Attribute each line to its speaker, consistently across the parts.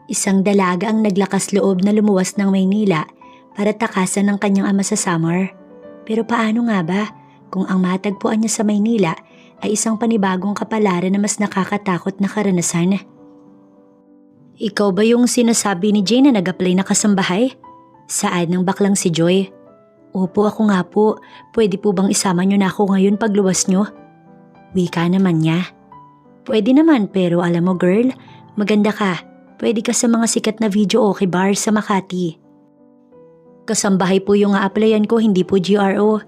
Speaker 1: Isang dalaga ang naglakas loob na lumuwas ng Maynila para takasan ng kanyang ama sa Samar. Pero paano nga ba kung ang matagpuan niya sa Maynila ay isang panibagong kapalaran na mas nakakatakot na karanasan? Ikaw ba yung sinasabi ni Jane na nag-apply na kasambahay? Saad ng baklang si Joy. Opo, ako nga po. Pwede po bang isama niyo na ako ngayon pagluwas niyo? Wika naman niya. Pwede naman, pero alam mo girl, maganda ka. Pwede ka sa mga sikat na video okay bar sa Makati. Kasambahay po yung a-applyan ko, hindi po GRO.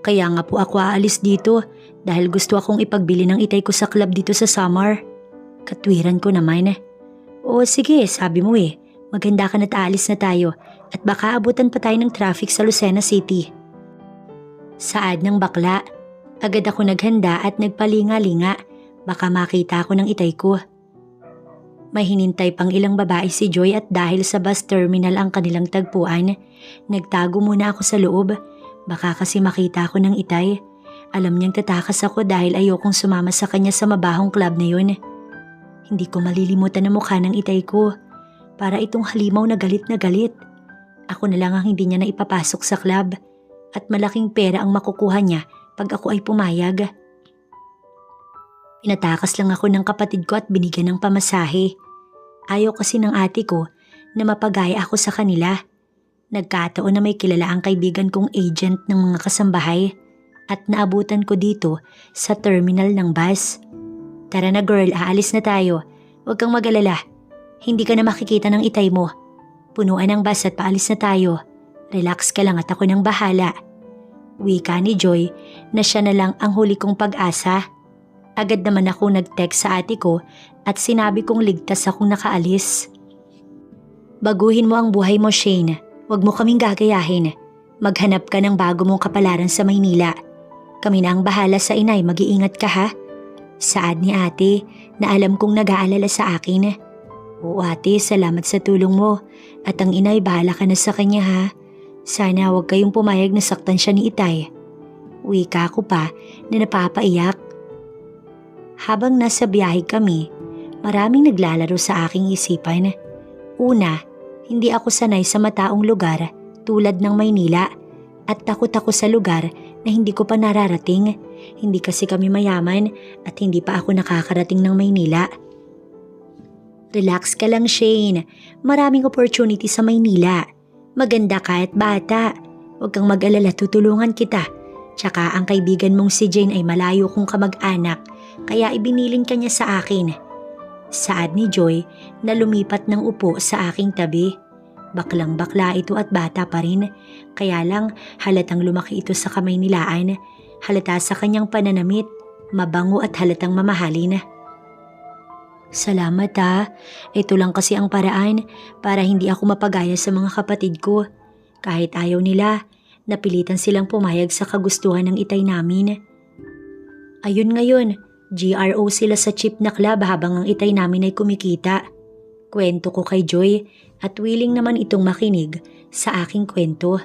Speaker 1: Kaya nga po ako aalis dito dahil gusto akong ipagbili ng itay ko sa club dito sa Samar. Katwiran ko naman. Oo sige, sabi mo eh. Maganda ka na't aalis na tayo at baka abutan pa tayo ng traffic sa Lucena City. Saad ng bakla. Agad ako naghanda at nagpalinga-linga. Baka makita ako ng itay ko. May hinintay pang ilang babae si Joy at dahil sa bus terminal ang kanilang tagpuan, nagtago muna ako sa loob. Baka kasi makita ako ng itay. Alam niyang tatakas ako dahil ayokong sumama sa kanya sa mabahong club na yun. Hindi ko malilimutan ang mukha ng itay ko. Para itong halimaw na galit na galit. Ako na lang ang hindi niya na ipapasok sa club at malaking pera ang makukuha niya pag ako ay pumayag. Pinatakas lang ako ng kapatid ko at binigyan ng pamasahe. Ayaw kasi ng ate ko na mapagaya ako sa kanila. Nagkataon na may kilala ang kaibigan kong agent ng mga kasambahay at naabutan ko dito sa terminal ng bus. Tara na girl, aalis na tayo. Huwag kang mag-alala. Hindi ka na makikita ng itay mo. Punuan ang bus at paalis na tayo. Relax ka lang at ako nang bahala. Wika ni Joy na siya na lang ang huli kong pag-asa. Agad naman ako nag-text sa ate ko at sinabi kong ligtas akong nakaalis. Baguhin mo ang buhay mo, Shane. Huwag mo kaming gagayahin. Maghanap ka ng bago mong kapalaran sa Maynila. Kami na ang bahala sa inay, mag-iingat ka ha. Saad ni ate na alam kong nag-aalala sa akin. Oo ate, salamat sa tulong mo. At ang inay, bahala ka na sa kanya ha. Sana huwag kayong pumayag na saktan siya ni itay. Wika ko pa na napapaiyak. Habang nasa biyahe kami, maraming naglalaro sa aking isipan. Una, hindi ako sanay sa mataong lugar tulad ng Maynila at takot ako sa lugar na hindi ko pa nararating. Hindi kasi kami mayaman at hindi pa ako nakakarating ng Maynila. Relax ka lang, Shane. Maraming opportunity sa Maynila. Maganda ka at bata. Huwag kang mag-alala, tutulungan kita. Tsaka ang kaibigan mong si Jane ay malayo kong kamag-anak, kaya ibiniling ka niya sa akin. Saad ni Joy na lumipat ng upo sa aking tabi. Baklang bakla ito at bata pa rin, kaya lang halatang lumaki ito sa Kamaynilaan. Halata sa kanyang pananamit, mabango at halatang mamahalin. Salamat ha. Ito lang kasi ang paraan para hindi ako mapagaya sa mga kapatid ko. Kahit ayaw nila, napilitan silang pumayag sa kagustuhan ng itay namin. Ayun ngayon, GRO sila sa cheap na club habang ang itay namin ay kumikita. Kwento ko kay Joy at willing naman itong makinig sa aking kwento.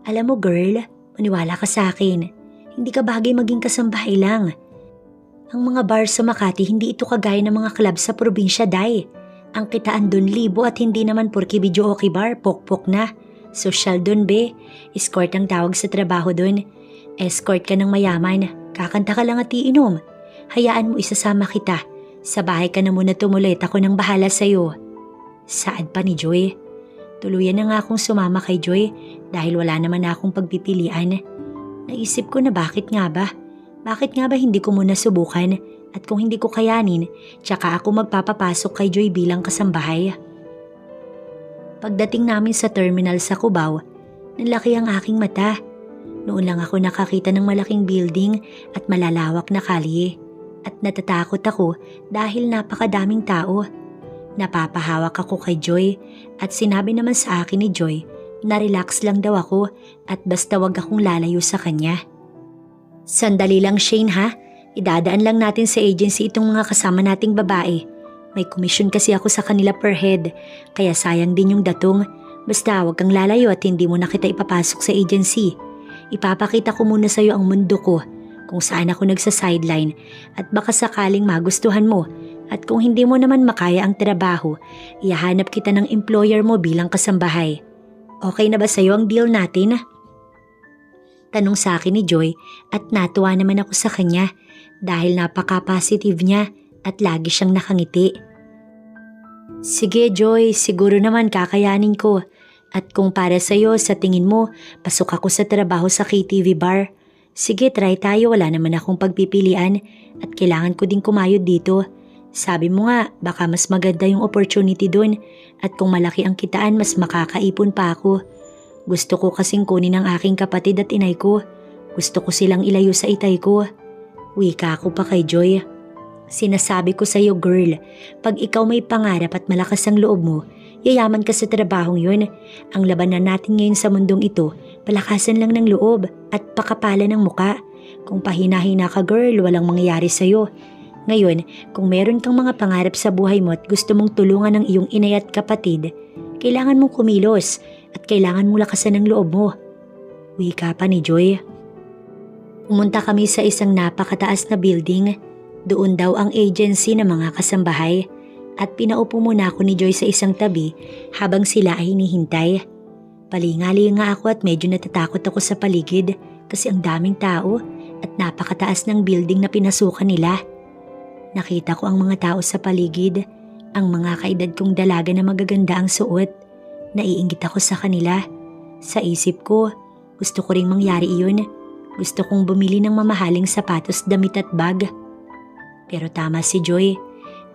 Speaker 1: Alam mo girl, maniwala ka sa akin. Hindi ka bagay maging kasambahay lang. Ang mga bar sa Makati hindi ito kagaya ng mga club sa probinsya, day. Ang kitaan dun libo at hindi naman porke video okay bar, pokpok na. Social dun be, escort ang tawag sa trabaho dun. Escort ka ng mayaman, kakanta ka lang at iinom. Hayaan mo isasama kita. Sa bahay ka na muna tumulit, ako nang bahala sa'yo. Saad pa ni Joy. Tuluyan na nga akong sumama kay Joy dahil wala naman na akong pagpipilian. Naisip ko na bakit nga ba? Bakit nga ba hindi ko muna subukan at kung hindi ko kayanin, tsaka ako magpapapasok kay Joy bilang kasambahay. Pagdating namin sa terminal sa Cubao, nalaki ang aking mata. Noon lang ako nakakita ng malaking building at malalawak na kalye. At natatakot ako dahil napakadaming tao. Napapahawak ako kay Joy at sinabi naman sa akin ni Joy na relax lang daw ako at basta wag akong lalayo sa kanya. Sandali lang Shane ha, idadaan lang natin sa agency itong mga kasama nating babae. May commission kasi ako sa kanila per head, kaya sayang din yung datong. Basta wag kang lalayo at hindi mo na kita ipapasok sa agency. Ipapakita ko muna sa'yo ang mundo ko, kung saan ako nagsa-sideline at baka sakaling magustuhan mo At kung hindi mo naman makaya ang trabaho, ihahanap kita ng employer mo bilang kasambahay. Okay na ba sa'yo ang deal natin? Tanong sa akin ni Joy at natuwa naman ako sa kanya dahil napaka-positive niya at lagi siyang nakangiti. Sige Joy, siguro naman kakayanin ko. At kung para sa'yo, sa tingin mo, pasok ako sa trabaho sa KTV bar. Sige, try tayo, wala naman akong pagpipilian at kailangan ko din kumayod dito. Sabi mo nga, baka mas maganda yung opportunity dun at kung malaki ang kitaan, mas makakaipon pa ako. Gusto ko kasing kunin ang aking kapatid at inay ko. Gusto ko silang ilayo sa itay ko. Wika ako pa kay Joy. Sinasabi ko sa'yo girl, pag ikaw may pangarap at malakas ang loob mo, yayaman ka sa trabahong yun. Ang labanan natin ngayon sa mundong ito, palakasan lang ng loob at pakapala ng muka. Kung pahina-hina ka girl, walang mangyayari sa'yo. Ngayon, kung meron kang mga pangarap sa buhay mo at gusto mong tulungan ng iyong inay at kapatid, kailangan mong kumilos at kailangan mong lakasan ng loob mo. Wika pa ni Joy. Pumunta kami sa isang napakataas na building. Doon daw ang agency ng mga kasambahay at pinaupo muna ako ni Joy sa isang tabi habang sila ay hinihintay. Palingali nga ako at medyo natatakot ako sa paligid kasi ang daming tao at napakataas ng building na pinasukan nila. Nakita ko ang mga tao sa paligid, ang mga kaedad kong dalaga na magaganda ang suot. Naiinggit ako sa kanila. Sa isip ko, gusto ko ring mangyari iyon. Gusto kong bumili ng mamahaling sapatos, damit at bag. Pero tama si Joy,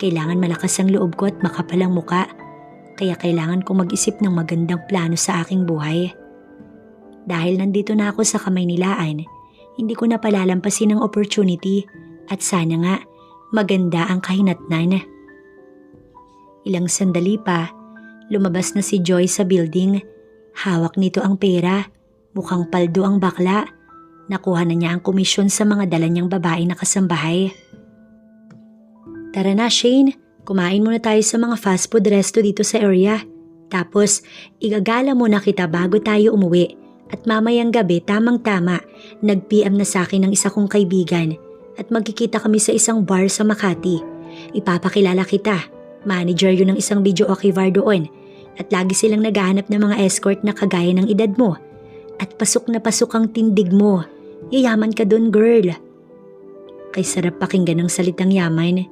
Speaker 1: kailangan malakas ang loob ko at makapal ang muka. Kaya kailangan kong mag-isip ng magandang plano sa aking buhay. Dahil nandito na ako sa Kamaynilaan, hindi ko na palalampasin ang opportunity at sana nga maganda ang kahinatnan. Ilang sandali pa, lumabas na si Joy sa building. Hawak nito ang pera, mukhang paldo ang bakla. Nakuha na niya ang komisyon sa mga dala niyang babae na kasambahay. Tara na Shane, kumain muna tayo sa mga fast food resto dito sa area. Tapos, igagala muna kita bago tayo umuwi. At mamayang gabi, tamang-tama, nag-PM na sa akin ng isa kong kaibigan. At magkikita kami sa isang bar sa Makati. Ipapakilala kita. Manager yun ng isang video okay bar doon. At lagi silang naghahanap ng mga escort na kagaya ng edad mo. At pasok na pasok ang tindig mo. Yayaman ka doon girl. Kay sarap pakinggan ng salitang yaman.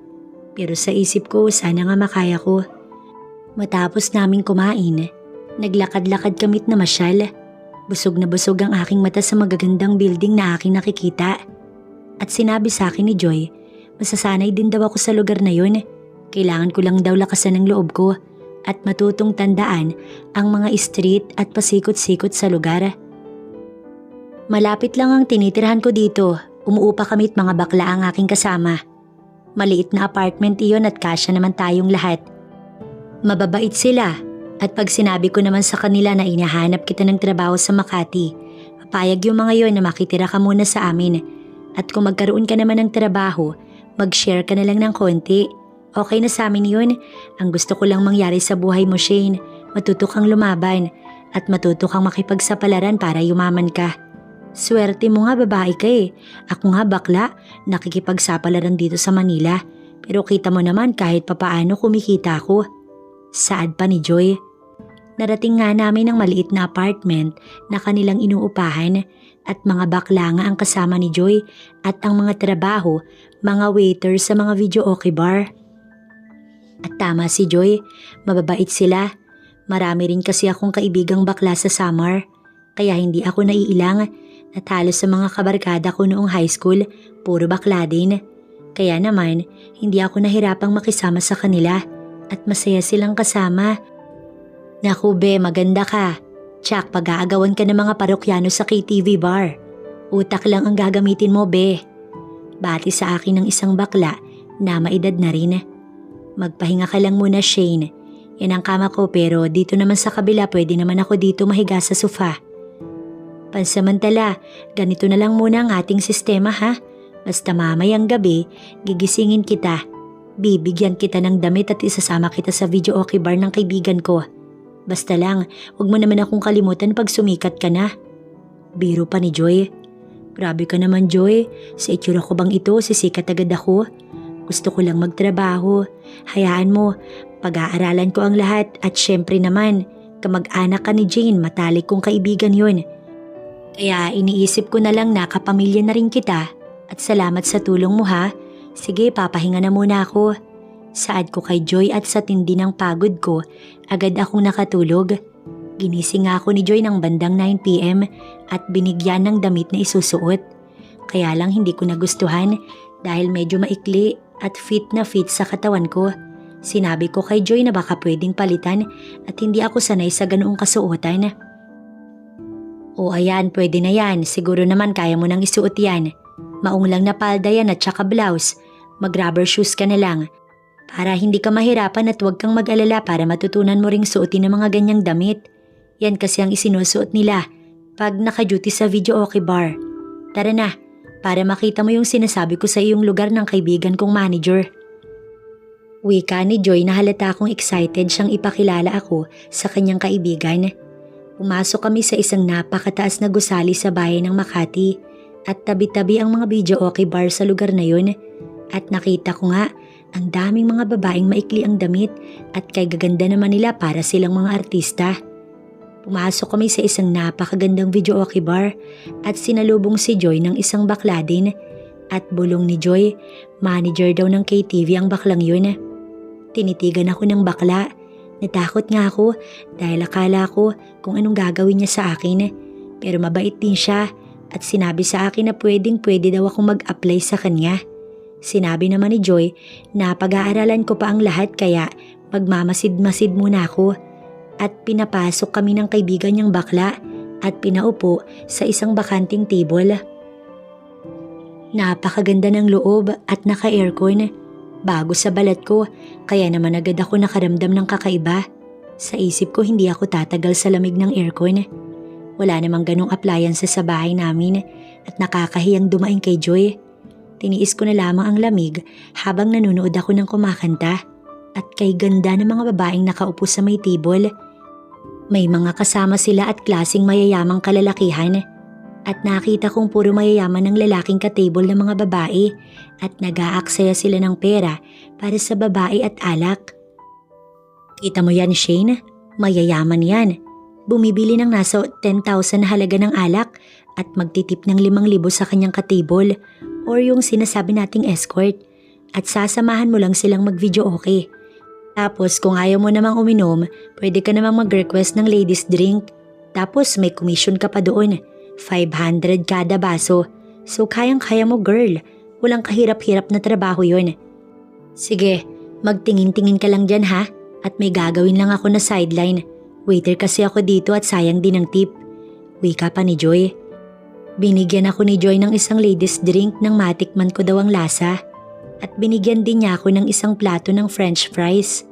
Speaker 1: Pero sa isip ko, sana nga makaya ko. Matapos naming kumain, naglakad-lakad kamit na masyal. Busog na busog ang aking mata sa magagandang building na aking nakikita. At sinabi sa akin ni Joy, masasanay din daw ako sa lugar na yun. Kailangan ko lang daw lakasan ng loob ko at matutong tandaan ang mga street at pasikot-sikot sa lugar. Malapit lang ang tinitirhan ko dito. Umuupa kami't mga bakla ang aking kasama. Maliit na apartment iyon at kasya naman tayong lahat. Mababait sila at pag sinabi ko naman sa kanila na inahanap kita ng trabaho sa Makati, papayag yung mga yon na makitira ka muna sa amin. At kung magkaroon ka naman ng trabaho, mag-share ka na lang ng konti. Okay na sa amin yun. Ang gusto ko lang mangyari sa buhay mo Shane, matuto kang lumaban at matuto kang makipagsapalaran para yumaman ka. Swerte mo nga babae ka eh. Ako nga bakla, nakikipagsapalaran dito sa Manila. Pero kita mo naman kahit papaano kumikita ako. Saad pa ni Joy. Narating nga namin ang maliit na apartment na kanilang inuupahan at mga bakla nga ang kasama ni Joy at ang mga trabaho, mga waiter sa mga video okay bar. At tama si Joy, mababait sila. Marami rin kasi akong kaibigang bakla sa Samar, kaya hindi ako naiilang. At halos sa mga kabarkada ko noong high school, puro bakla din. Kaya naman, hindi ako nahirapang makisama sa kanila at masaya silang kasama. Naku be, maganda ka. Tsak, pag-aagawan ka ng mga parokyano sa KTV bar. Utak lang ang gagamitin mo be. Bati sa akin ng isang bakla na maedad na rin. Magpahinga ka lang muna Shane. Yan ang kama ko pero dito naman sa kabila pwede naman ako dito mahiga sa sofa. Pansamantala, ganito na lang muna ang ating sistema ha. Basta mamayang gabi, gigisingin kita. Bibigyan kita ng damit at isasama kita sa video okay bar ng kaibigan ko. Basta lang, huwag mo naman akong kalimutan pag sumikat ka na. Biro pa ni Joy. Grabe ka naman Joy, sa itsura ko bang ito sisikat agad ako? Gusto ko lang magtrabaho. Hayaan mo, pag-aaralan ko ang lahat at syempre naman, kamag-anak ka ni Jane, matalik kong kaibigan yun. Kaya iniisip ko na lang na kapamilya na rin kita at salamat sa tulong mo ha. Sige, papahinga na muna ako. Saad ko kay Joy at sa tindi ng pagod ko, agad akong nakatulog. Ginising nga ako ni Joy ng bandang 9 PM at binigyan ng damit na isusuot. Kaya lang hindi ko nagustuhan dahil medyo maikli at fit na fit sa katawan ko. Sinabi ko kay Joy na baka pwedeng palitan at hindi ako sanay sa ganoong kasuotan. O ayan, pwede na yan. Siguro naman kaya mo nang isuot yan. Maong lang na palda yan at saka blouse. Mag-rubber shoes ka na lang. Para hindi ka mahirapan at huwag kang mag-alala para matutunan mo ring suotin ng mga ganyang damit. Yan kasi ang isinusuot nila pag naka-duty sa video okay bar. Tara na, para makita mo yung sinasabi ko sa iyong lugar ng kaibigan kong manager. Wika ni Joy na halata akong excited siyang ipakilala ako sa kanyang kaibigan. Pumasok kami sa isang napakataas na gusali sa bayan ng Makati at tabi-tabi ang mga video okay bar sa lugar na yun. At nakita ko nga, ang daming mga babaeng maikli ang damit at kay gaganda naman nila para silang mga artista. Pumasok kami sa isang napakagandang video okay bar at sinalubong si Joy ng isang bakla din. At bulong ni Joy, manager daw ng KTV ang baklang yun. Tinitigan ako ng bakla. Natakot nga ako dahil akala ko kung anong gagawin niya sa akin. Pero mabait din siya at sinabi sa akin na pwede daw akong mag-apply sa kanya. Sinabi naman ni Joy na pag-aaralan ko pa ang lahat kaya magmamasid-masid muna ako. At pinapasok kami ng kaibigan niyang bakla at pinaupo sa isang bakanting table. Napakaganda ng loob at naka-aircon. Bago sa balat ko, kaya naman agad ako nakaramdam ng kakaiba. Sa isip ko hindi ako tatagal sa lamig ng aircon. Wala namang ganong appliances sa bahay namin at nakakahiyang dumaing kay Joy. Tiniis ko na lamang ang lamig habang nanonood ako ng kumakanta. At kay ganda ng mga babaeng nakaupo sa may table. May mga kasama sila at klaseng mayayamang kalalakihan. At nakita kong puro mayayaman ng lalaking katable ng mga babae at nag-aaksaya sila ng pera para sa babae at alak. Kita mo yan, Shane? Mayayaman yan. Bumibili ng nasa 10,000 na halaga ng alak at magtitip ng 5,000 sa kanyang katable or yung sinasabi nating escort at sasamahan mo lang silang mag-video okay. Tapos kung ayaw mo namang uminom, pwede ka namang mag-request ng ladies drink. Tapos may commission ka pa doon. 500 kada baso. So kayang-kaya mo girl. Walang kahirap-hirap na trabaho yun. Sige, magtingin-tingin ka lang dyan ha. At may gagawin lang ako na sideline. Waiter kasi ako dito at sayang din ang tip. Wika pa ni Joy. Binigyan ako ni Joy ng isang ladies drink nang matikman ko daw ang lasa. At binigyan din niya ako ng isang plato ng french fries.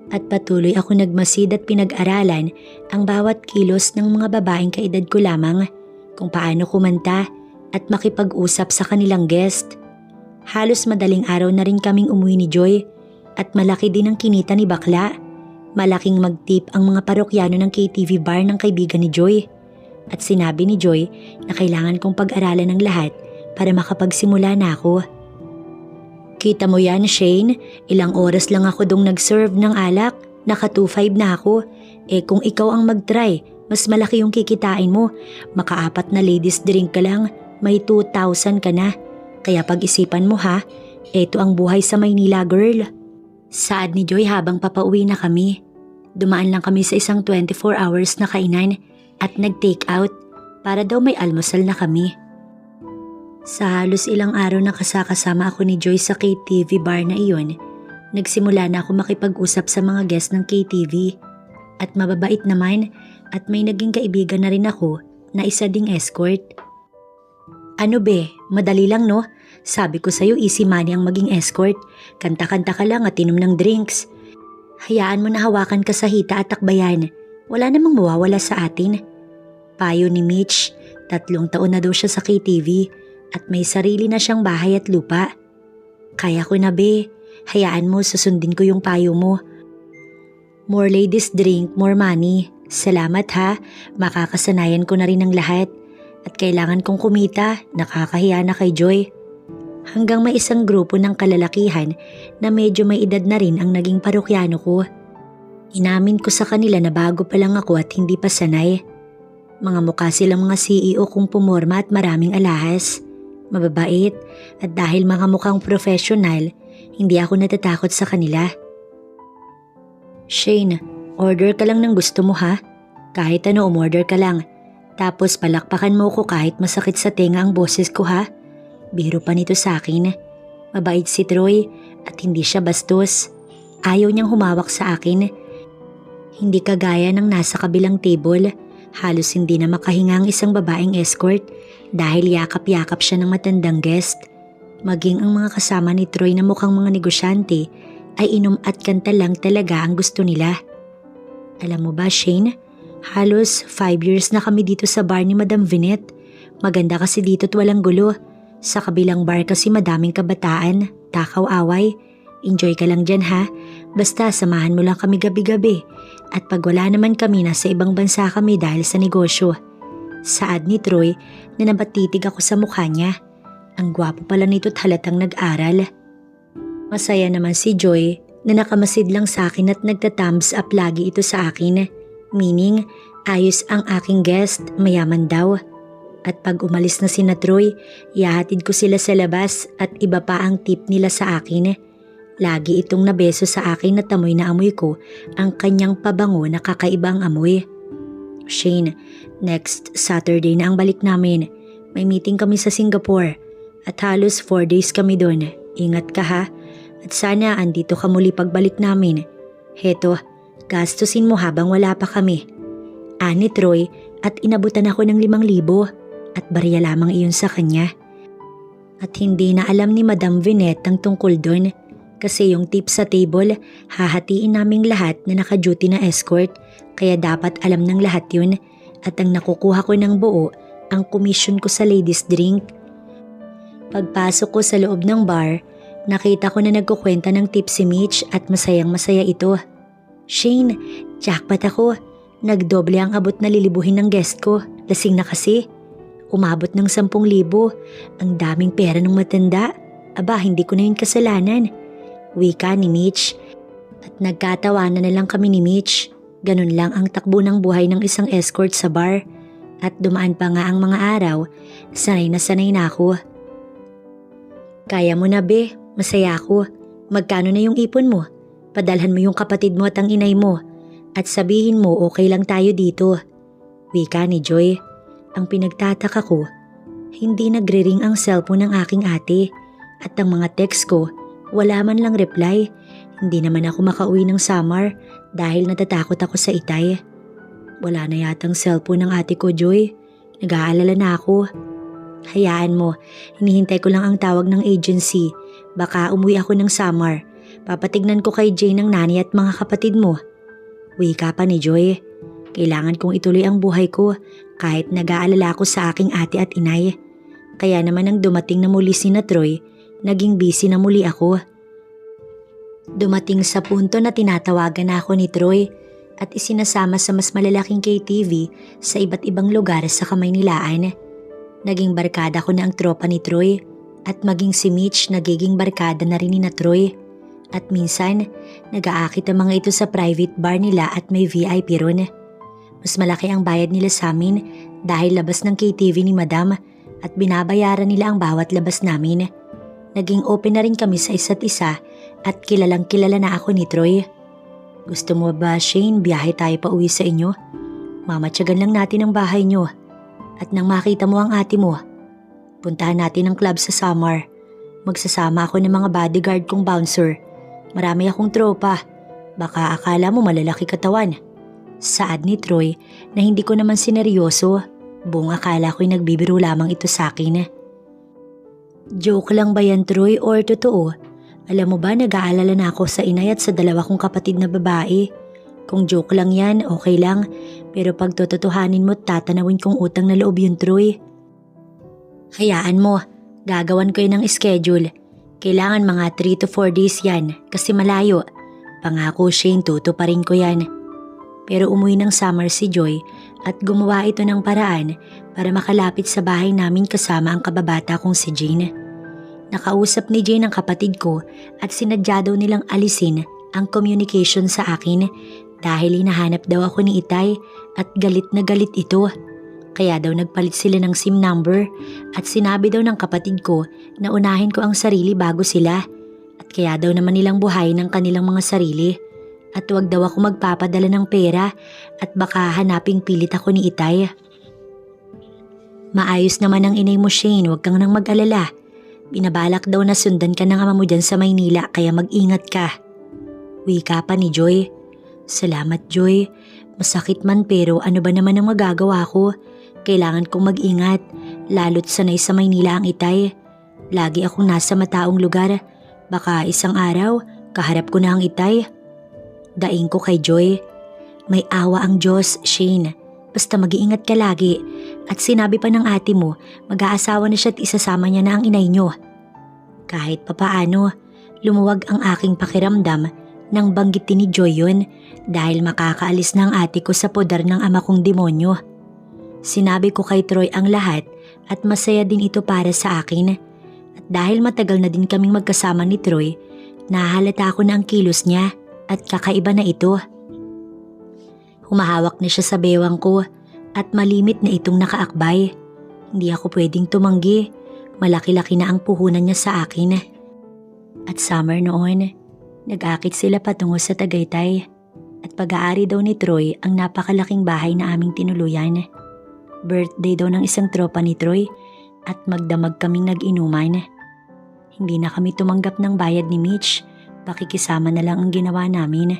Speaker 1: At patuloy ako nagmasid at pinag-aralan ang bawat kilos ng mga babaeng kaedad ko lamang, kung paano kumanta at makipag-usap sa kanilang guest. Halos madaling araw na rin kaming umuwi ni Joy at malaki din ang kinita ni bakla. Malaking magtip ang mga parokyano ng KTV bar ng kaibigan ni Joy. At sinabi ni Joy na kailangan kong pag-aralan ng lahat para makapagsimula na ako. Kita mo yan, Shane? Ilang oras lang ako dong nag-serve ng alak. Naka 2.5 na ako. Kung ikaw ang mag-try, mas malaki yung kikitain mo. Maka-4 na ladies drink ka lang, may 2,000 ka na. Kaya pag-isipan mo ha, eto ang buhay sa Maynila girl. Saad ni Joy habang papauwi na kami. Dumaan lang kami sa isang 24 hours na kainan at nag-take out para daw may almusal na kami. Sa halos ilang araw na kasama ako ni Joy sa KTV bar na iyon, nagsimula na ako makipag-usap sa mga guest ng KTV at mababait naman at may naging kaibigan na rin ako na isa ding escort. Ano be, madali lang no? Sabi ko sa'yo easy money ang maging escort, kanta-kanta ka lang at inom ng drinks. Hayaan mo na hawakan ka sa hita at takbayan, wala namang mawawala sa atin. Payo ni Mitch, 3 taon na daw siya sa KTV. At may sarili na siyang bahay at lupa. Kaya ko na be, hayaan mo susundin ko yung payo mo. More ladies drink, more money. Salamat ha, makakasanayan ko na rin ang lahat. At kailangan kong kumita, nakakahiya na kay Joy. hanggang may isang grupo ng kalalakihan na medyo may edad na rin ang naging parokyano ko. Inamin ko sa kanila na bago pa lang ako at hindi pa sanay. Mga mukha silang mga CEO kung pumorma at maraming alahas. Mababait at dahil mga mukhang professional, hindi ako natatakot sa kanila. Shane, order ka lang ng gusto mo ha? Kahit ano umorder ka lang. Tapos palakpakan mo ko kahit masakit sa tenga ang boses ko ha? Biro pa nito sa akin. Mabait si Troy at hindi siya bastos. Ayaw niyang humawak sa akin. Hindi kagaya ng nasa kabilang table. Halos hindi na makahinga ang isang babaeng escort dahil yakap-yakap siya ng matandang guest. Maging ang mga kasama ni Troy na mukhang mga negosyante ay inom at kanta lang talaga ang gusto nila. Alam mo ba Shane, halos 5 years na kami dito sa bar ni Madam Vinette. Maganda kasi dito at walang gulo. Sa kabilang bar kasi madaming kabataan, takaw-away. Enjoy ka lang dyan ha, basta samahan mo lang kami gabi-gabi. At pag wala naman kami, nasa ibang bansa kami dahil sa negosyo. Saad ni Troy na nabatitig ako sa mukha niya. Ang gwapo pala nito at halatang nag-aral. Masaya naman si Joy na nakamasid lang sa akin at nagta-thumbs up lagi ito sa akin. Meaning, ayos ang aking guest, mayaman daw. At pag umalis na sina Troy, ihahatid ko sila sa labas at iba pa ang tip nila sa akin. Lagi itong nabeso sa akin at amoy na amoy ko ang kanyang pabango na kakaibang amoy. Shane, next Saturday na ang balik namin. May meeting kami sa Singapore at halos 4 days kami doon. Ingat ka ha at sana andito ka muli pagbalik namin. Heto, gastusin mo habang wala pa kami. Ani Troy at inabutan ako ng 5,000 at barya lamang iyon sa kanya. At hindi na alam ni Madam Vinette ang tungkol doon. Kasi yung tip sa table, hahatiin naming lahat na naka-duty na escort kaya dapat alam ng lahat yun at ang nakukuha ko ng buo ang commission ko sa ladies drink. Pagpasok ko sa loob ng bar, nakita ko na nagkukwenta ng tip si Mitch at masayang masaya ito. Shane, jackpot ako. Nagdoble ang abot na lilibuhin ng guest ko. Lasing na kasi. Umabot ng 10,000. Ang daming pera ng matanda. Aba, hindi ko na yun kasalanan. Wika ni Mitch. At nagkatawanan na lang kami ni Mitch. Ganun lang ang takbo ng buhay ng isang escort sa bar. At dumaan pa nga ang mga araw, sanay na ako. Kaya mo na be, masaya ako. Magkano na yung ipon mo? Padalhan mo yung kapatid mo at ang inay mo. At sabihin mo okay lang tayo dito. Wika ni Joy. Ang pinagtataka ko, hindi nagre-ring ang cellphone ng aking ate. At ang mga text ko, wala man lang reply. Hindi naman ako makauwi ng summer dahil natatakot ako sa itay. Wala na yatang cellphone ng ate ko, Joy. Nag-aalala na ako. Hayaan mo, hinihintay ko lang ang tawag ng agency. Baka umuwi ako ng summer. Papatignan ko kay Jane ng nani at mga kapatid mo. Wika pa ni Joy. Kailangan kong ituloy ang buhay ko kahit nag-aalala ako sa aking ate at inay. Kaya naman nang dumating na muli si na Troy, naging busy na muli ako. Dumating sa punto na tinatawagan na ako ni Troy at isinasama sa mas malalaking KTV sa iba't ibang lugar sa Kamaynilaan. Naging barkada ko na ang tropa ni Troy at maging si Mitch nagiging barkada na rin ni na Troy. At minsan, nag-aakit ang mga ito sa private bar nila at may VIP ron. Mas malaki ang bayad nila sa amin dahil labas ng KTV ni Madam at binabayaran nila ang bawat labas namin. Naging open na rin kami sa isa't isa at kilalang kilala na ako ni Troy. Gusto mo ba, Shane, biyahe tayo pa uwi sa inyo? Mamatyagan lang natin ang bahay nyo. At nang makita mo ang ate mo, puntahan natin ang club sa summer. Magsasama ako ng mga bodyguard kong bouncer. Marami akong tropa. Baka akala mo malalaki katawan. Saad ni Troy na hindi ko naman sineryoso. Buong akala ko'y nagbibiro lamang ito sa akin. Joke lang ba yan, Troy, or totoo? Alam mo ba, nag-aalala na ako sa inay at sa 2 kong kapatid na babae. Kung joke lang yan, okay lang. Pero pag tototohanin mo, tatanawin kong utang na loob yun, Troy. Hayaan mo, gagawan ko yun ng schedule. Kailangan mga 3 to 4 days yan kasi malayo. Pangako, Shane, tutuparin ko yan. Pero umuwi ng summer si Joy at gumawa ito ng paraan para makalapit sa bahay namin kasama ang kababata kong si Jane. Nakausap ni Jane ang kapatid ko at sinadya daw nilang alisin ang communication sa akin dahil hinahanap daw ako ni Itay at galit na galit ito. Kaya daw nagpalit sila ng SIM number at sinabi daw ng kapatid ko na unahin ko ang sarili bago sila at kaya daw naman nilang buhayin ang kanilang mga sarili at wag daw ako magpapadala ng pera at baka hanaping pilit ako ni Itay. Maayos naman ang inay mo, Shane, wag kang nang mag-alala. Binabalak daw na sundan ka ng ama mo dyan sa Maynila kaya mag-ingat ka. Wika pa ni Joy. Salamat, Joy. Masakit man pero ano ba naman ang magagawa ko? Kailangan kong mag-ingat, lalo't sanay sa Maynila ang Itay. Lagi akong nasa mataong lugar. Baka isang araw, kaharap ko na ang Itay. Daing ko kay Joy. May awa ang Diyos, Shane. Basta mag-iingat ka lagi. At sinabi pa ng ate mo, mag-aasawa na siya at isasama niya na ang inay niyo. Kahit papaano, lumuwag ang aking pakiramdam nang banggitin ni Joy yun dahil makakaalis na ang ate ko sa poder ng ama kong demonyo. Sinabi ko kay Troy ang lahat at masaya din ito para sa akin. At dahil matagal na din kaming magkasama ni Troy, nahalata ko na ang kilos niya at kakaiba na ito. Humahawak na siya sa bewang ko at malimit na itong nakaakbay. Hindi ako pwedeng tumanggi. Malaki-laki na ang puhunan niya sa akin. At summer noon, nag-akit sila patungo sa Tagaytay. At pag-aari daw ni Troy ang napakalaking bahay na aming tinuluyan. Birthday daw ng isang tropa ni Troy at magdamag kaming nag-inuman. Hindi na kami tumanggap ng bayad ni Mitch. Pakikisama na lang ang ginawa namin.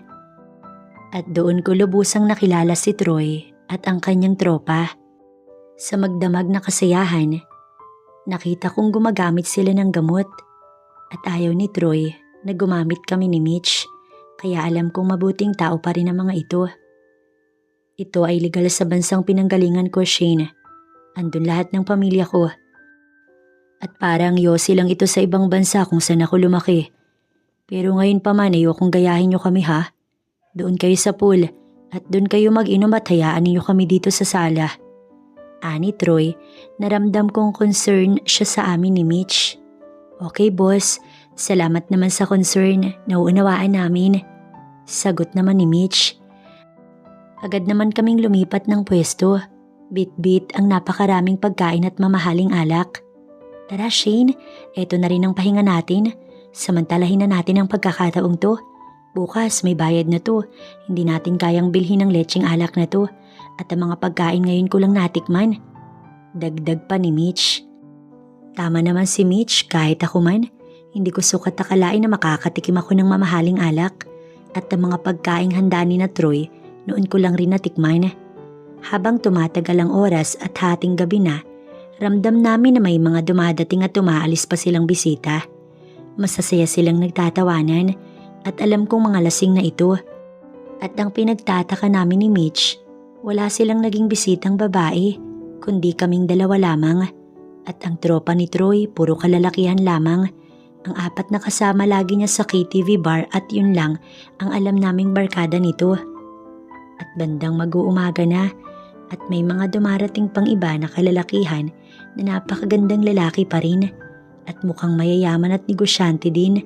Speaker 1: At doon ko lubusang nakilala si Troy at ang kanyang tropa. Sa magdamag na kasayahan, nakita kong gumagamit sila ng gamot at ayaw ni Troy na gumamit kami ni Mitch kaya alam kong mabuting tao pa rin ang mga ito. Ito ay legal sa bansang pinanggalingan ko, Shane. Andun lahat ng pamilya ko. At parang yosi lang ito sa ibang bansa kung saan ako lumaki. Pero ngayon pa man ayokong gayahin nyo kami ha. Doon kayo sa pool at doon kayo mag-inom at hayaan niyo kami dito sa sala. Ani Troy, naramdam kong concern siya sa amin ni Mitch. Okay boss, salamat naman sa concern, nauunawaan namin. Sagot naman ni Mitch. Agad naman kaming lumipat ng pwesto. Bit-bit ang napakaraming pagkain at mamahaling alak. Tara Shane, eto na rin ang pahinga natin. Samantalahin na natin ang pagkakataong to. Bukas may bayad na to. Hindi natin kayang bilhin ng lecheng alak na to. At ang mga pagkain ngayon ko lang natikman. Dagdag pa ni Mitch. Tama naman si Mitch, kahit ako man. Hindi ko sukat akalain na makakatikim ako ng mamahaling alak. At ang mga pagkaing handa ni na Troy, noon ko lang rin natikman. Habang tumatagal ang oras at hating gabi na, ramdam namin na may mga dumadating at umaalis pa silang bisita. Masasaya silang nagtatawanan at alam kong mga lasing na ito. At ang pinagtataka namin ni Mitch, wala silang naging bisitang babae, kundi kaming dalawa lamang. At ang tropa ni Troy, puro kalalakihan lamang. Ang apat na kasama lagi niya sa KTV bar at yun lang ang alam naming barkada nito. At bandang mag-uumaga na at may mga dumarating pang iba na kalalakihan na napakagandang lalaki pa rin at mukhang mayayaman at negosyante din.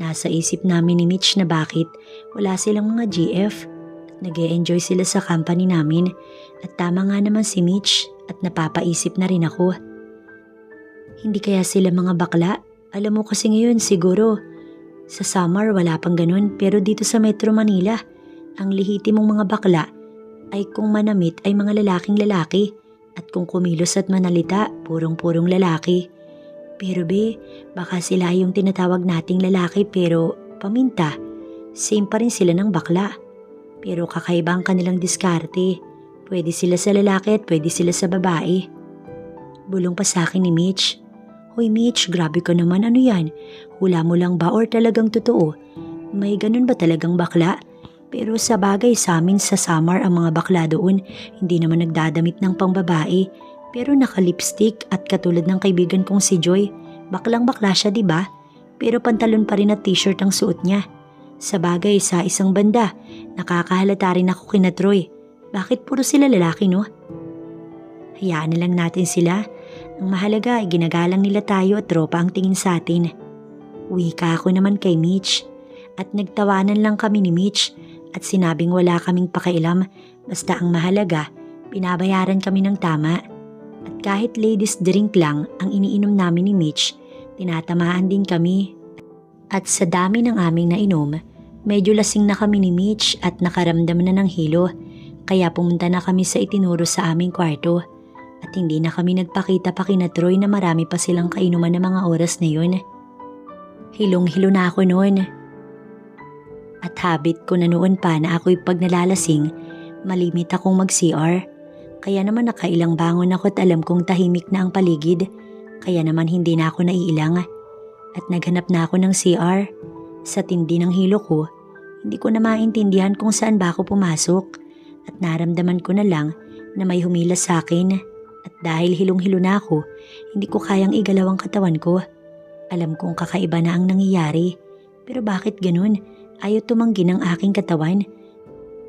Speaker 1: Nasa isip namin ni Mitch na bakit wala silang mga GF. Nag-e-enjoy sila sa company namin at tama nga naman si Mitch at napapaisip na rin ako. Hindi kaya sila mga bakla? Alam mo kasi ngayon siguro sa summer wala pang ganun pero dito sa Metro Manila ang lihitimong mga bakla ay kung manamit ay mga lalaking lalaki at kung kumilos at manalita purong-purong lalaki. Pero be, baka sila yung tinatawag nating lalaki pero paminta, same pa rin sila ng bakla. Pero kakaiba ang kanilang diskarte, pwede sila sa lalaki at pwede sila sa babae. Bulong pa sa akin ni Mitch. Hoy Mitch, grabe ka naman, ano yan? Hula mo lang ba or talagang totoo? May ganun ba talagang bakla? Pero sa bagay sa amin sa summer ang mga bakla doon, hindi naman nagdadamit ng pangbabae. Pero naka-lipstick at katulad ng kaibigan kong si Joy, baklang-bakla siya diba? Pero pantalon pa rin at t-shirt ang suot niya. Sa bagay sa isang banda, nakakahalata rin ako kina Troy. Bakit puro sila lalaki no? Hayaan na lang natin sila Ang mahalaga ay ginagalang nila tayo at tropa ang tingin sa atin. Wika ako naman kay Mitch at nagtawanan lang kami ni Mitch at sinabing wala kaming pakialam basta ang mahalaga, binabayaran kami ng tama. At kahit ladies drink lang ang iniinom namin ni Mitch, tinatamaan din kami. At sa dami ng aming nainom, medyo lasing na kami ni Mitch at nakaramdam na ng hilo. Kaya pumunta na kami sa itinuro sa aming kwarto. At hindi na kami nagpakita pa kina Troy na marami pa silang kainuman ng mga oras na yun. Hilong-hilo na ako noon. At habit ko na noon pa na ako'y pag nalalasing, malimit akong mag-CR. Kaya naman nakailang bangon ako at alam kong tahimik na ang paligid. Kaya naman hindi na ako naiilang. At naghanap na ako ng CR. Sa tindi ng hilo ko, hindi ko na maintindihan kung saan ba ako pumasok. At naramdaman ko na lang na may humilas sa akin. At dahil hilong-hilo na ako, hindi ko kayang igalaw ang katawan ko. Alam kong kakaiba na ang nangyayari. Pero bakit ganun? Ayaw tumanggi ng aking katawan.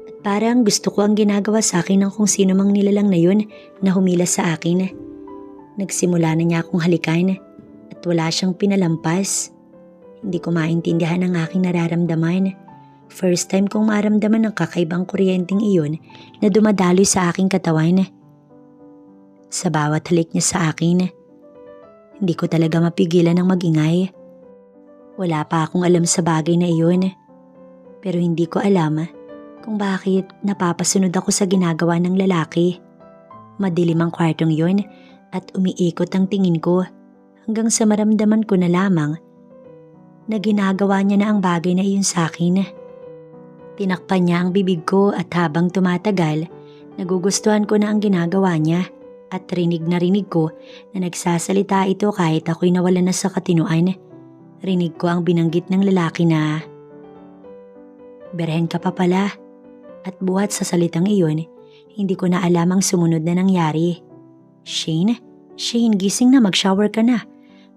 Speaker 1: At parang gusto ko ang ginagawa sa akin ng kung sino mang nilalang na yun na humilas sa akin. Nagsimula na niya akong halikan at wala siyang pinalampas. Hindi ko maintindihan ang aking nararamdaman. First time kong maramdaman ang kakaibang kuryenteng iyon na dumadaloy sa aking katawan. Sa bawat halik niya sa akin, hindi ko talaga mapigilan ng magingay. Wala pa akong alam sa bagay na iyon. Pero hindi ko alam kung bakit napapasunod ako sa ginagawa ng lalaki. Madilim ang kwartong yun at umiikot ang tingin ko hanggang sa maramdaman ko na lamang na ginagawa niya na ang bagay na iyon sa akin. Tinakpan niya ang bibig ko at habang tumatagal, nagugustuhan ko na ang ginagawa niya. At rinig na rinig ko na nagsasalita ito kahit ako'y nawala na sa katinuan. Rinig ko ang binanggit ng lalaki na, "Berhen ka pa pala." At buhat sa salitang iyon, hindi ko na alam ang sumunod na nangyari. Shane, gising na, mag-shower ka na.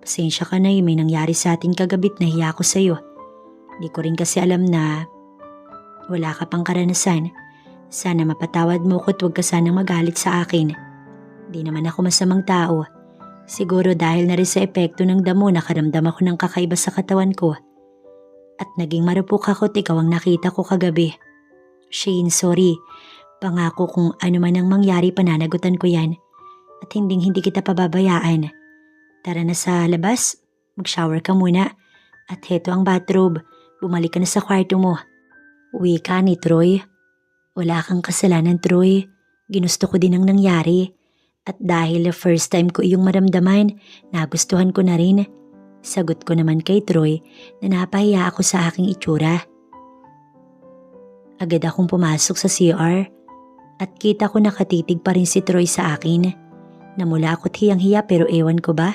Speaker 1: Pasensya ka na, may nangyari sa atin kagabit, nahiya ko sa'yo. Di ko rin kasi alam na wala ka pang karanasan. Sana mapatawad mo ko at huwag ka sanang magalit sa akin. Di naman ako masamang tao. Siguro dahil na rin sa epekto ng damo nakaramdam ako ng kakaiba sa katawan ko. At naging marupok ako at ikaw ang nakita ko kagabi. Shane, sorry. Pangako kung ano man ang mangyari pananagutan ko yan. At hindi kita pababayaan. Tara na sa labas. Mag-shower ka muna. At heto ang bathrobe. Bumalik ka na sa kwarto mo. Uwi ka ni Troy. Wala kang kasalanan, Troy. Ginusto ko din ang nangyari. At dahil first time ko iyong maramdaman, nagustuhan ko na rin. Sagot ko naman kay Troy na napahiya ako sa aking itsura. Agad akong pumasok sa CR at kita ko nakatitig pa rin si Troy sa akin. Namula ako't hiyang-hiya pero ewan ko ba,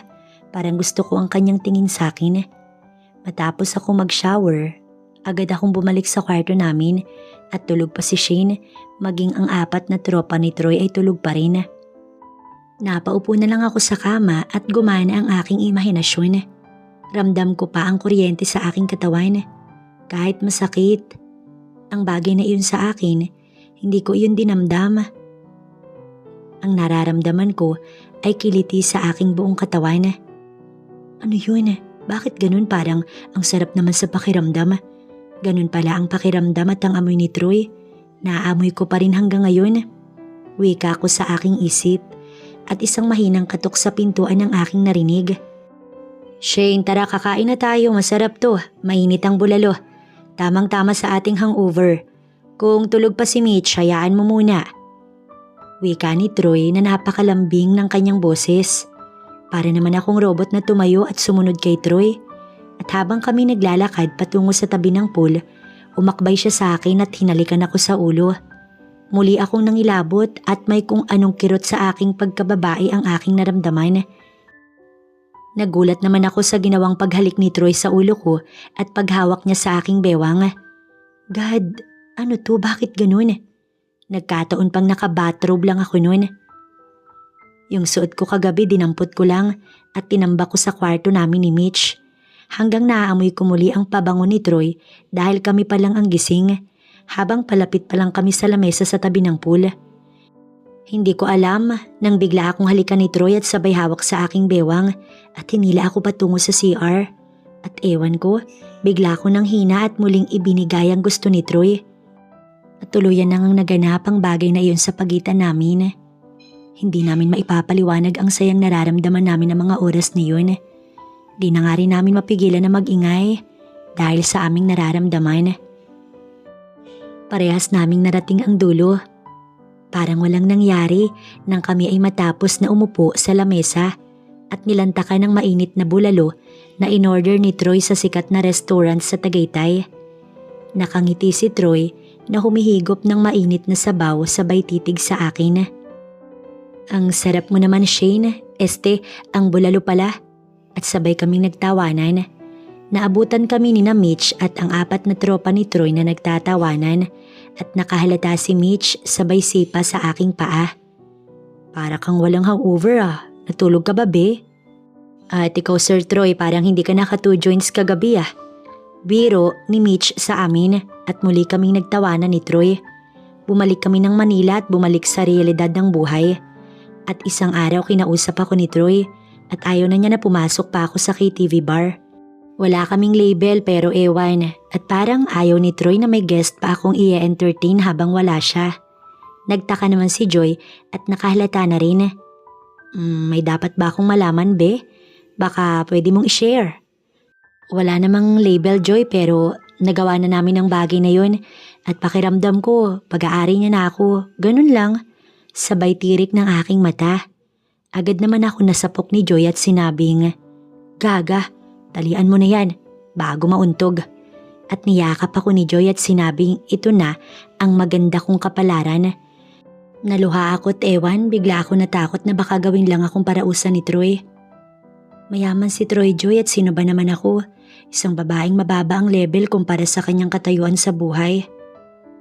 Speaker 1: parang gusto ko ang kanyang tingin sa akin. Matapos ako mag-shower, agad akong bumalik sa kwarto namin at tulog pa si Shane, maging ang 4 na tropa ni Troy ay tulog pa rin. Napaupo na lang ako sa kama at gumana ang aking imahinasyon. Ramdam ko pa ang kuryente sa aking katawan. Kahit masakit, ang bagay na iyon sa akin, hindi ko iyon dinamdam. Ang nararamdaman ko ay kiliti sa aking buong katawan. Ano yun? Bakit ganun? Parang ang sarap naman sa pakiramdam. Ganun pala ang pakiramdam at ang amoy ni Troy. Naamoy ko pa rin hanggang ngayon. Wika ko sa aking isip. At isang mahinang katok sa pintuan ang aking narinig. Shane, tara kakain na tayo, masarap to, mainit ang bulalo. Tamang-tama sa ating hangover. Kung tulog pa si Mitch, hayaan mo muna. Wika ni Troy na napakalambing ng kanyang boses. Para naman akong robot na tumayo at sumunod kay Troy. At habang kami naglalakad patungo sa tabi ng pool, umakbay siya sa akin at hinalikan ako sa ulo. Muli akong nangilabot at may kung anong kirot sa aking pagkababae ang aking naramdaman. Nagulat naman ako sa ginawang paghalik ni Troy sa ulo ko at paghawak niya sa aking bewang. God, ano to? Bakit ganun? Nagkataon pang naka-bathrobe lang ako noon. Yung suot ko kagabi dinampot ko lang at tinambak ko sa kwarto namin ni Mitch. Hanggang naaamoy ko muli ang pabango ni Troy dahil kami pa lang ang gising. Habang palapit pa lang kami sa lamesa sa tabi ng pool. Hindi ko alam nang bigla akong halikan ni Troy at sabay hawak sa aking bewang at hinila ako patungo sa CR. At ewan ko, bigla ko nang hina at muling ibinigay ang gusto ni Troy. At tuluyan nang naganap ang bagay na iyon sa pagitan namin. Hindi namin maipapaliwanag ang sayang nararamdaman namin ng mga oras na yun. Di na nga rin namin mapigilan na magingay dahil sa aming nararamdaman. Parehas naming narating ang dulo. Parang walang nangyari nang kami ay matapos na umupo sa lamesa at nilantakan ng mainit na bulalo na in-order ni Troy sa sikat na restaurant sa Tagaytay. Nakangiti si Troy na humihigop ng mainit na sabaw sabay titig sa akin. Ang sarap mo naman, Shane. Ang bulalo pala. At sabay kaming nagtawanan. Naabutan kami ni na Mitch at ang 4 na tropa ni Troy na nagtatawanan at nakahalata si Mitch sabay sipa sa aking paa. Para kang walang hangover Natulog ka ba, be? At ikaw, Sir Troy, parang hindi ka naka 2 joints kagabi Biro ni Mitch sa amin at muli kaming nagtawanan ni Troy. Bumalik kami ng Manila at bumalik sa realidad ng buhay. At isang araw kinausap ako ni Troy at ayaw na niya na pumasok pa ako sa KTV bar. Wala kaming label pero ewan at parang ayaw ni Troy na may guest pa akong i-entertain habang wala siya. Nagtaka naman si Joy at nakahalata na rin. May dapat ba akong malaman, be? Baka pwede mong i-share. Wala namang label, Joy, pero nagawa na namin ang bagay na yun at pakiramdam ko pag-aari niya na ako. Ganun lang. Sabay tirik ng aking mata. Agad naman ako nasapok ni Joy at sinabing, "Gaga, talian mo na yan bago mauntog." At niyakap ako ni Joy at sinabing ito na ang maganda kong kapalaran. Naluha ako at ewan, bigla ako natakot na baka gawin lang akong parausan ni Troy. Mayaman si Troy, Joy, at sino ba naman ako? Isang babaeng mababa ang level kumpara sa kanyang katayuan sa buhay.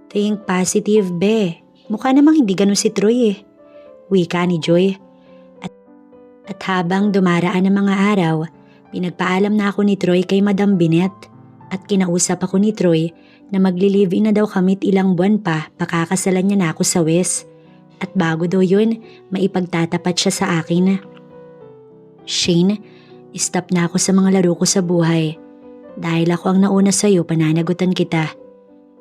Speaker 1: Think positive, be. Mukha namang hindi ganun si Troy Wika ni Joy. At habang dumaraan ang mga araw, pinagpaalam na ako ni Troy kay Madam Binet at kinausap ako ni Troy na magli-live-in na daw kamit ilang buwan pa pakakasalan niya na ako sa West. At bago daw yun, maipagtatapat siya sa akin. Shane, stop na ako sa mga laro ko sa buhay. Dahil ako ang nauna sa'yo, pananagutan kita.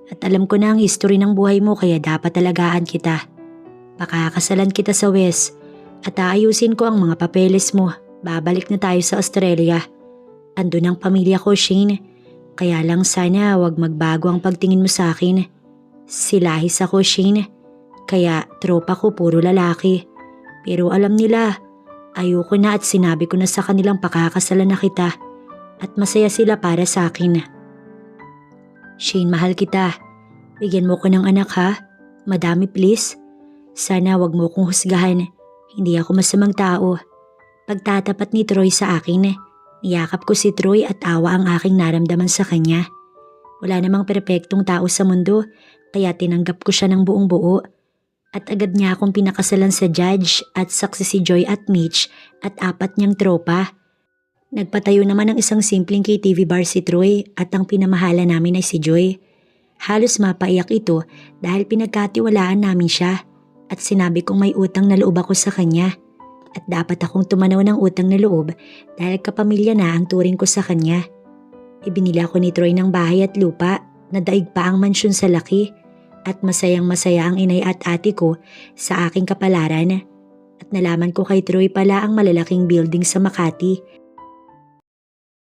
Speaker 1: At alam ko na ang history ng buhay mo kaya dapat alagaan kita. Pakakasalan kita sa West. At aayusin ko ang mga papeles mo. Babalik na tayo sa Australia. Andun ang pamilya ko, Shane. Kaya lang sana wag magbago ang pagtingin mo sa akin. Silahis ako, Shane. Kaya tropa ko puro lalaki. Pero alam nila, ayoko na at sinabi ko na sa kanilang pakakasalan na kita. At masaya sila para sa akin. Shane, mahal kita. Bigyan mo ko ng anak, ha? Madami, please. Sana wag mo kong husgahan. Hindi ako masamang tao. Pagtatapat ni Troy sa akin, niyakap ko si Troy at awa ang aking naramdaman sa kanya. Wala namang perpektong tao sa mundo, kaya tinanggap ko siya ng buong buo. At agad niya akong pinakasalan sa judge at saksi si Joy at Mitch at 4 niyang tropa. Nagpatayo naman ng isang simpleng KTV bar si Troy at ang pinamahala namin ay si Joy. Halos mapaiyak ito dahil pinagkatiwalaan namin siya. At sinabi kong may utang na loob ako sa kanya at dapat akong tumanaw ng utang na loob dahil kapamilya na ang turing ko sa kanya. Ibinila ko ni Troy ng bahay at lupa na daig pa ang mansyon sa laki at masayang masaya ang inay at ate ko sa aking kapalaran. At nalaman ko kay Troy pala ang malalaking building sa Makati